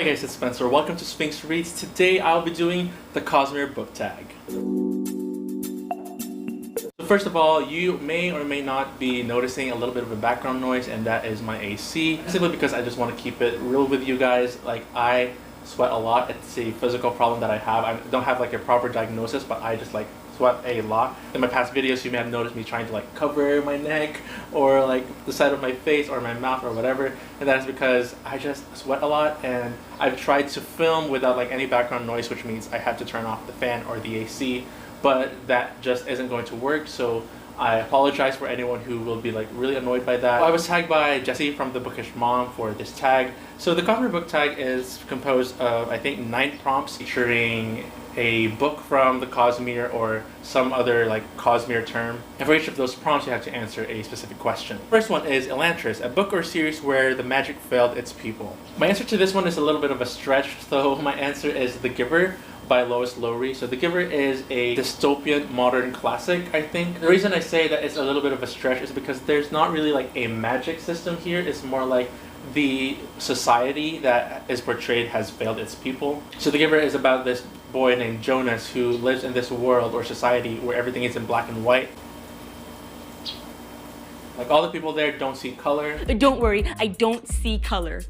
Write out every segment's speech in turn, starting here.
Hi guys, it's Spencer. Welcome to Sphinx Reads. Today I'll be doing the Cosmere book tag. So first of all, you may or may not be noticing a little bit of a background noise, and that is my AC. Simply because I just want to keep it real with you guys. Like, I sweat a lot. It's a physical problem that I have. I don't have like a proper diagnosis, but I just like sweat a lot. In my past videos, you may have noticed me trying to like cover my neck or like the side of my face or my mouth or whatever, and that is because I just sweat a lot. And I've tried to film without like any background noise, which means I have to turn off the fan or the AC, but that just isn't going to work. So I apologize for anyone who will be like really annoyed by that. I was tagged by Jessie from the Bookish Mom for this tag. So the Cosmere book tag is composed of, I think, 9 prompts featuring a book from the Cosmere or some other like Cosmere term. And for each of those prompts, you have to answer a specific question. First one is Elantris, a book or series where the magic failed its people. My answer to this one is a little bit of a stretch, so my answer is The Giver by Lois Lowry. So The Giver is a dystopian modern classic, I think. The reason I say that it's a little bit of a stretch is because there's not really like a magic system here. It's more like the society that is portrayed has failed its people. So The Giver is about this boy named Jonas who lives in this world or society where everything is in black and white. Like, all the people there don't see color. Don't worry, I don't see color.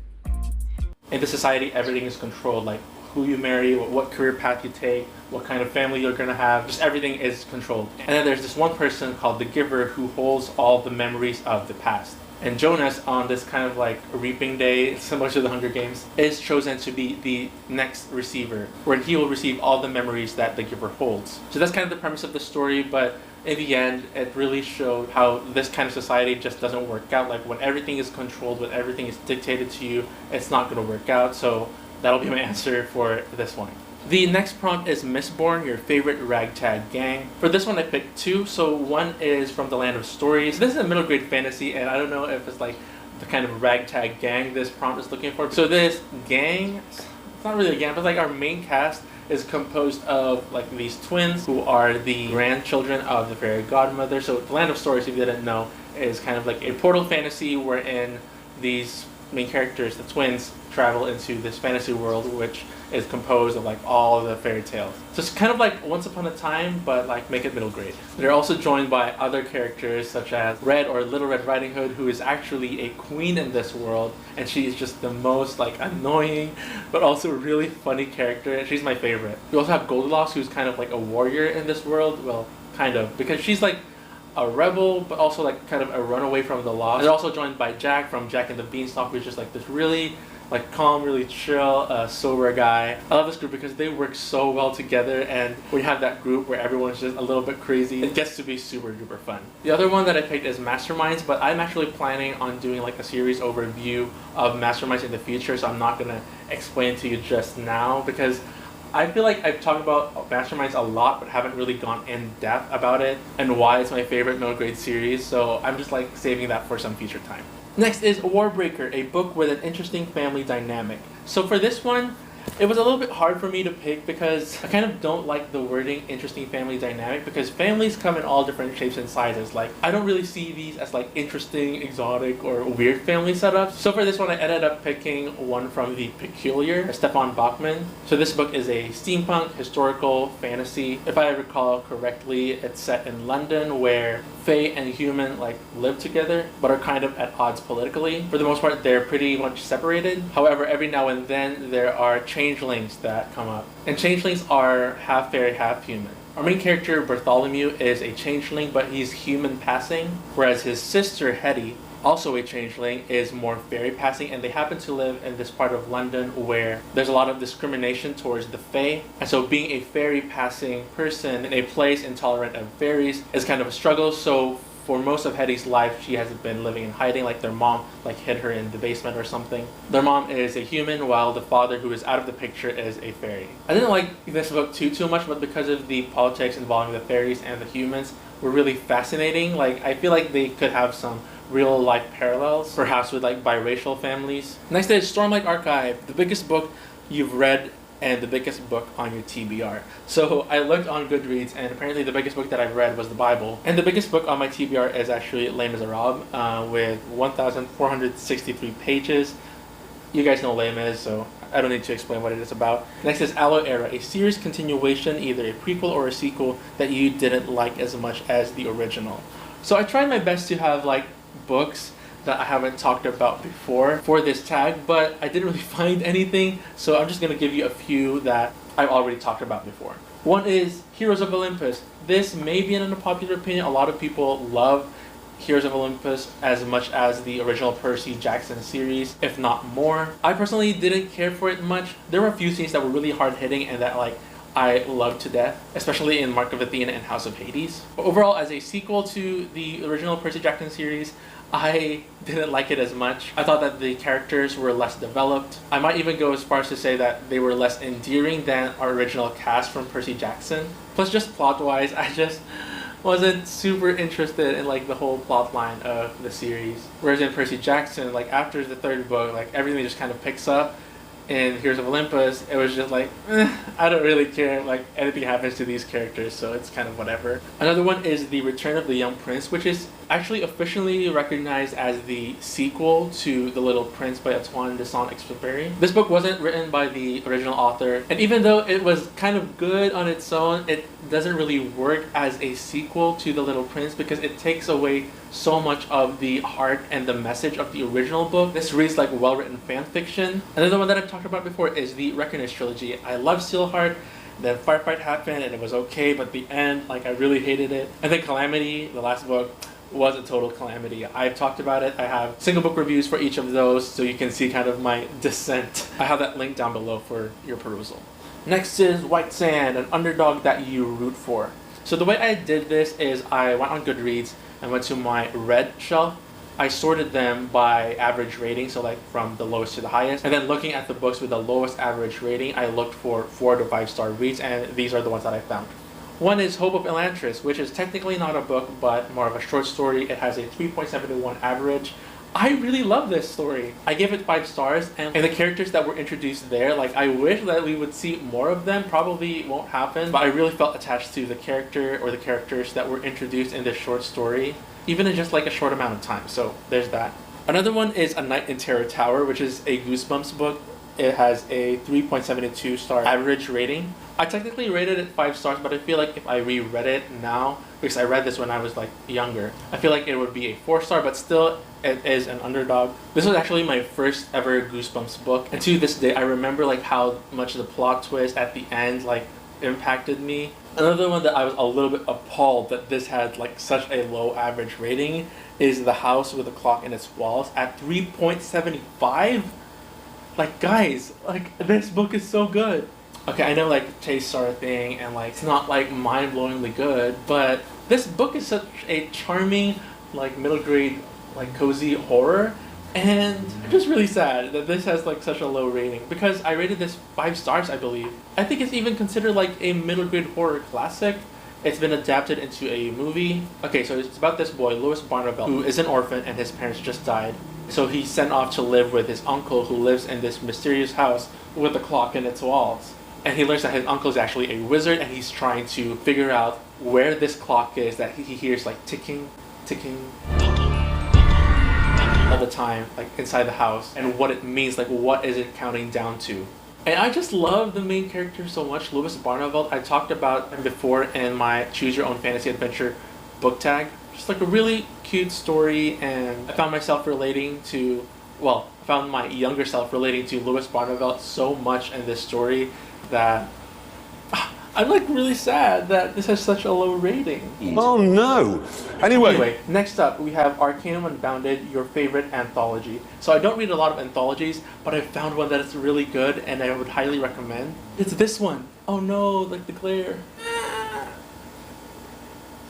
In the society, everything is controlled, like who you marry, what career path you take, what kind of family you're gonna have, just everything is controlled. And then there's this one person called the Giver who holds all the memories of the past. And Jonas, on this kind of like reaping day, similar to the Hunger Games, is chosen to be the next receiver, where he will receive all the memories that the Giver holds. So that's kind of the premise of the story, but in the end, it really showed how this kind of society just doesn't work out. Like, when everything is controlled, when everything is dictated to you, it's not going to work out. So that'll be my answer for this one. The next prompt is Mistborn, your favorite ragtag gang. For this one, I picked 2. So one is from the Land of Stories. This is a middle grade fantasy, and I don't know if it's like the kind of ragtag gang this prompt is looking for. So this gang, it's not really a gang, but like our main cast is composed of like these twins who are the grandchildren of the fairy godmother. So the Land of Stories, if you didn't know, is kind of like a portal fantasy wherein these main characters, the twins, travel into this fantasy world which is composed of like all of the fairy tales. So it's kind of like Once Upon a Time, but like make it middle grade. They're also joined by other characters such as Red or Little Red Riding Hood, who is actually a queen in this world, and she is just the most like annoying but also really funny character, and she's my favorite. We also have Goldilocks, who's kind of like a warrior in this world. Well, kind of, because she's like a rebel, but also like kind of a runaway from the law. They're also joined by Jack from Jack and the Beanstalk, who's just like this really like calm, really chill, sober guy. I love this group because they work so well together, and when you have that group where everyone's just a little bit crazy, it gets to be super duper fun. The other one that I picked is Masterminds, but I'm actually planning on doing like a series overview of Masterminds in the future, so I'm not gonna explain to you just now because I feel like I've talked about Masterminds a lot but haven't really gone in depth about it and why it's my favorite middle grade series, so I'm just like saving that for some future time. Next is Warbreaker, a book with an interesting family dynamic. So for this one, it was a little bit hard for me to pick because I kind of don't like the wording interesting family dynamic, because families come in all different shapes and sizes. Like, I don't really see these as like interesting, exotic, or weird family setups. So for this one, I ended up picking one from The Peculiar, Stefan Bachmann. So this book is a steampunk historical fantasy. If I recall correctly, it's set in London where Fae and human like live together but are kind of at odds politically. For the most part, they're pretty much separated. However, every now and then there are changelings that come up, and changelings are half fairy, half human. Our main character Bartholomew is a changeling, but he's human passing, whereas his sister Hetty, also a changeling, is more fairy passing, and they happen to live in this part of London where there's a lot of discrimination towards the Fae, and so being a fairy passing person in a place intolerant of fairies is kind of a struggle. So for most of Hetty's life, she has been living in hiding, like their mom like hid her in the basement or something. Their mom is a human, while the father, who is out of the picture, is a fairy. I didn't like this book too much, but because of the politics involving the fairies and the humans were really fascinating. Like, I feel like they could have some real life parallels, perhaps with like biracial families. Next is Stormlight Archive, the biggest book you've read and the biggest book on your TBR. So I looked on Goodreads, and apparently the biggest book that I've read was the Bible. And the biggest book on my TBR is actually Les Miserables, with 1,463 pages. You guys know Les Mis, so I don't need to explain what it is about. Next is Aloe Era, a series continuation, either a prequel or a sequel that you didn't like as much as the original. So I tried my best to have like books that I haven't talked about before for this tag, but I didn't really find anything, so I'm just going to give you a few that I've already talked about before. One is Heroes of Olympus. This may be an unpopular opinion. A lot of people love Heroes of Olympus as much as the original Percy Jackson series, if not more. I personally didn't care for it much. There were a few scenes that were really hard-hitting and that like I loved to death, especially in Mark of Athena and House of Hades. But overall, as a sequel to the original Percy Jackson series, I didn't like it as much. I thought that the characters were less developed. I might even go as far as to say that they were less endearing than our original cast from Percy Jackson. Plus, just plot-wise, I just wasn't super interested in like the whole plot line of the series. Whereas in Percy Jackson, like after the third book, like everything just kind of picks up. In Heroes of Olympus, it was just like, I don't really care, like anything happens to these characters, so it's kind of whatever. Another one is The Return of the Young Prince, which is actually officially recognized as the sequel to The Little Prince by Antoine de Saint-Exupéry. This book wasn't written by the original author, and even though it was kind of good on its own, it doesn't really work as a sequel to The Little Prince because it takes away so much of the heart and the message of the original book. This reads like well-written fan fiction. Another one that I've talked about before is the Reckoners trilogy. I love Steelheart, then Firefight happened and it was okay, but the end, like I really hated it. And then Calamity, the last book, was a total calamity. I've talked about it. I have single book reviews for each of those, so you can see kind of my dissent. I have that link down below for your perusal. Next is White Sand, an underdog that you root for. So the way I did this is I went on Goodreads and went to my read shelf. I sorted them by average rating, so like from the lowest to the highest. And then looking at the books with the lowest average rating, I looked for 4 to 5 star reads, and these are the ones that I found. One is Hope of Elantris, which is technically not a book, but more of a short story. It has a 3.71 average. I really love this story. I gave it 5 stars, and the characters that were introduced there, like I wish that we would see more of them. Probably won't happen, but I really felt attached to the character or the characters that were introduced in this short story, even in just like a short amount of time. So there's that. Another one is A Night in Terror Tower, which is a Goosebumps book. It has a 3.72 star average rating. I technically rated it 5 stars, but I feel like if I reread it now, because I read this when I was like younger, I feel like it would be a 4 star, but still it is an underdog. This was actually my first ever Goosebumps book, and to this day I remember like how much the plot twist at the end like impacted me. Another one that I was a little bit appalled that this had like such a low average rating is The House with a Clock in Its Walls at 3.75. Like guys, like this book is so good. Okay, I know like tastes are a thing and like it's not like mind-blowingly good, but this book is such a charming like middle grade like cozy horror, and I'm just really sad that this has like such a low rating because I rated this 5 stars, I believe. I think it's even considered like a middle grade horror classic. It's been adapted into a movie. Okay, so it's about this boy, Louis Barnabel, who is an orphan and his parents just died. So he's sent off to live with his uncle who lives in this mysterious house with a clock in its walls. And he learns that his uncle is actually a wizard, and he's trying to figure out where this clock is that he hears like ticking, ticking all the time, like inside the house, and what it means, like what is it counting down to. And I just love the main character so much, Louis Barnabel. I talked about him before in my Choose Your Own Fantasy Adventure book tag. Just like a really cute story, and I found myself relating to, well, I found my younger self relating to Louis Barnabel so much in this story that I'm like really sad that this has such a low rating. Oh no! Anyway, next up we have Arcanum Unbounded, your favorite anthology. So I don't read a lot of anthologies, but I found one that is really good and I would highly recommend. It's this one. Oh no, like the glare.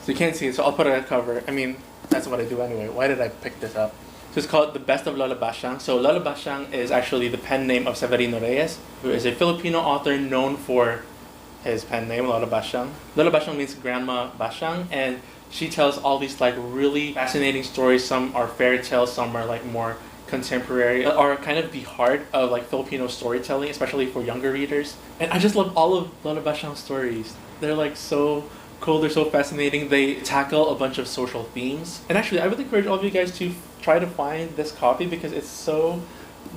So you can't see it, so I'll put a cover. I mean, that's what I do anyway. Why did I pick this up? So it's called The Best of Lola Bashang. So Lola Bashang is actually the pen name of Severino Reyes, who is a Filipino author known for his pen name, Lola Bashang. Lola Bashang means Grandma Bashang, and she tells all these like really fascinating stories. Some are fairy tales, some are like more contemporary, are kind of the heart of like Filipino storytelling, especially for younger readers. And I just love all of Lola Bashang's stories. They're like so cool, they're so fascinating. They tackle a bunch of social themes. And actually, I would encourage all of you guys to try to find this copy because it's so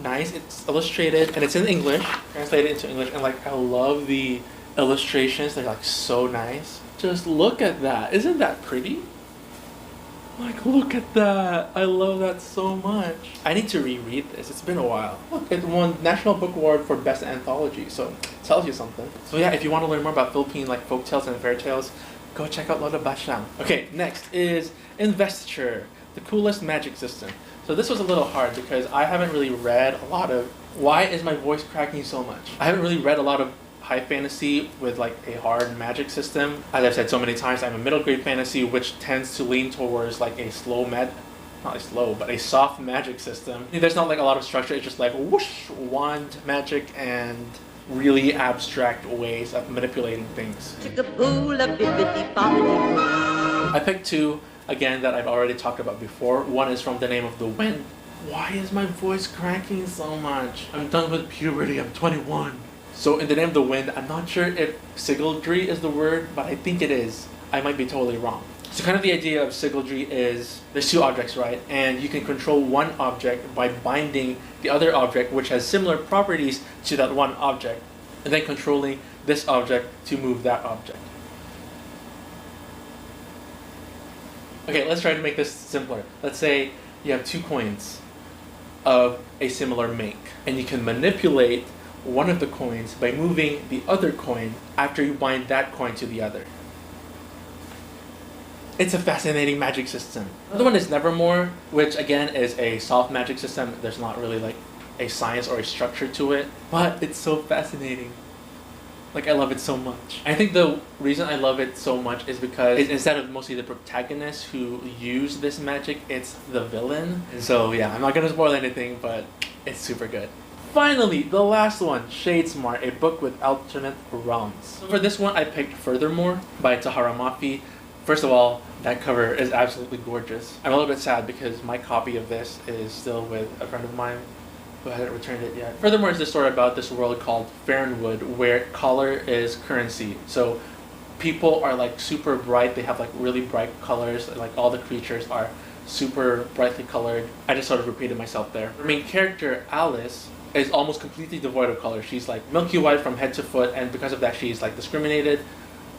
nice. It's illustrated and it's in English, translated into English, and like I love the illustrations. They're like so nice. Just look at that. Isn't that pretty? Like, look at that. I love that so much. I need to reread this. It's been a while. Look, it won National Book Award for Best Anthology, so it tells you something. So yeah, if you want to learn more about Philippine like folktales and fairy tales, go check out Lola Bashang. Okay, next is Investiture, the coolest magic system. So this was a little hard because I haven't really read a lot of... Why is my voice cracking so much? I haven't really read a lot of high fantasy with like a hard magic system. As I've said so many times, I'm a middle grade fantasy which tends to lean towards like a not a slow, but a soft magic system. There's not like a lot of structure, it's just like whoosh, wand magic and really abstract ways of manipulating things. I picked two, again, that I've already talked about before. One is from The Name of the Wind. Why is my voice cracking so much? I'm done with puberty, I'm 21. So in The Name of the Wind, I'm not sure if sigildry is the word, but I think it is. I might be totally wrong. So kind of the idea of sigildry is there's two objects, right? And you can control one object by binding the other object, which has similar properties to that one object, and then controlling this object to move that object. Okay, let's try to make this simpler. Let's say you have two coins of a similar make, and you can manipulate one of the coins by moving the other coin after you bind that coin to the other. It's a fascinating magic system. Another one is Nevermore, which again is a soft magic system. There's not really like a science or a structure to it, but it's so fascinating. Like, I love it so much. I think the reason I love it so much is because instead of mostly the protagonists who use this magic, it's the villain. And so yeah, I'm not gonna spoil anything, but it's super good. Finally, the last one, Shadesmart, a book with alternate realms. So for this one, I picked Furthermore by Tahara Mafi. First of all, that cover is absolutely gorgeous. I'm a little bit sad because my copy of this is still with a friend of mine who hasn't returned it yet. Furthermore is the story about this world called Farronwood, where color is currency. So people are like super bright, they have like really bright colors, like all the creatures are super brightly colored. I just sort of repeated myself there. The main character, Alice, is almost completely devoid of color. She's like milky white from head to foot, and because of that she's like discriminated.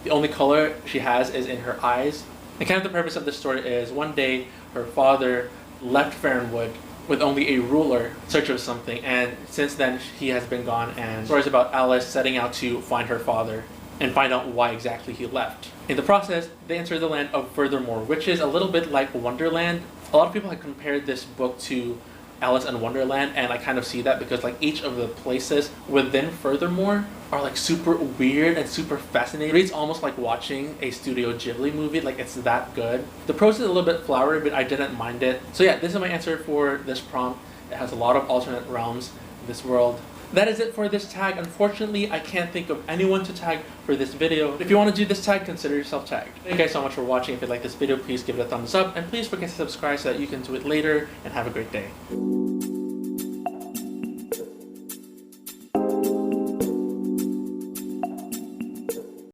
The only color she has is in her eyes. And kind of the purpose of this story is one day her father left Farronwood with only a ruler in search of something, and since then he has been gone, and stories about Alice setting out to find her father and find out why exactly he left. In the process, they enter the land of Furthermore, which is a little bit like Wonderland. A lot of people have compared this book to Alice in Wonderland, and I kind of see that because like each of the places within Furthermore are like super weird and super fascinating. It's almost like watching a Studio Ghibli movie, like it's that good. The prose is a little bit flowery, but I didn't mind it. So yeah, this is my answer for this prompt. It has a lot of alternate realms in this world. That is it for this tag. Unfortunately, I can't think of anyone to tag for this video. If you want to do this tag, consider yourself tagged. Thank you guys so much for watching. If you like this video, please give it a thumbs up, and please forget to subscribe so that you can do it later, and have a great day.